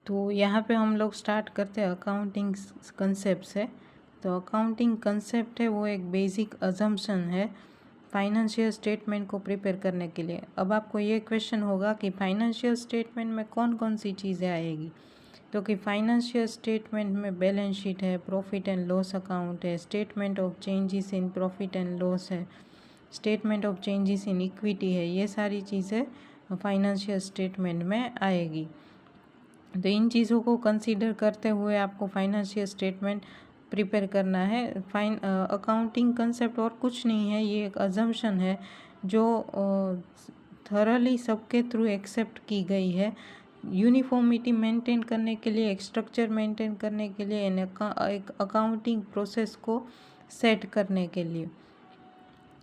तो यहाँ पे हम लोग स्टार्ट करते हैं अकाउंटिंग कंसेप्ट से। तो अकाउंटिंग कंसेप्ट है वो एक बेसिक अजम्पशन है फाइनेंशियल स्टेटमेंट को प्रिपेयर करने के लिए। अब आपको ये क्वेश्चन होगा कि फाइनेंशियल स्टेटमेंट में कौन कौन सी चीज़ें आएगी। तो कि फाइनेंशियल स्टेटमेंट में बैलेंस शीट है, प्रॉफिट एंड लॉस अकाउंट है, statement of changes in profit and loss है, statement of changes in equity है, ये सारी चीज़ें फाइनेंशियल स्टेटमेंट में आएगी। तो इन चीज़ों को कंसीडर करते हुए आपको फाइनेंशियल स्टेटमेंट प्रिपेयर करना है। अकाउंटिंग कंसेप्ट और कुछ नहीं है, ये एक अजम्पशन है जो थरली सबके थ्रू एक्सेप्ट की गई है। यूनिफॉर्मिटी मेंटेन करने के लिए, एक स्ट्रक्चर मेंटेन करने के लिए, एक अकाउंटिंग प्रोसेस को सेट करने के लिए।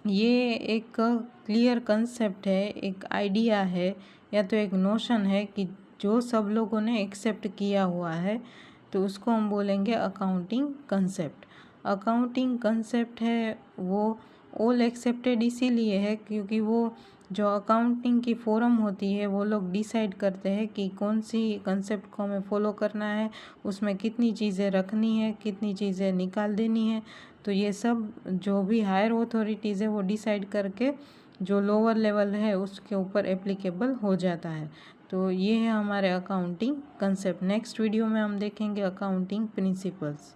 ये एक क्लियर कंसेप्ट है, एक आइडिया है या तो एक नोशन है कि जो सब लोगों ने एक्सेप्ट किया हुआ है, तो उसको हम बोलेंगे अकाउंटिंग कंसेप्ट। अकाउंटिंग कंसेप्ट है वो ऑल एक्सेप्टेड इसीलिए है क्योंकि वो जो अकाउंटिंग की फोरम होती है वो लोग डिसाइड करते हैं कि कौन सी कंसेप्ट को हमें फॉलो करना है, उसमें कितनी चीज़ें रखनी है, कितनी चीज़ें निकाल देनी है। तो ये सब जो भी हायर अथॉरिटीज़ है वो डिसाइड करके जो लोअर लेवल है उसके ऊपर एप्लीकेबल हो जाता है। तो ये है हमारे अकाउंटिंग कंसेप्ट। नेक्स्ट वीडियो में हम देखेंगे अकाउंटिंग प्रिंसिपल्स।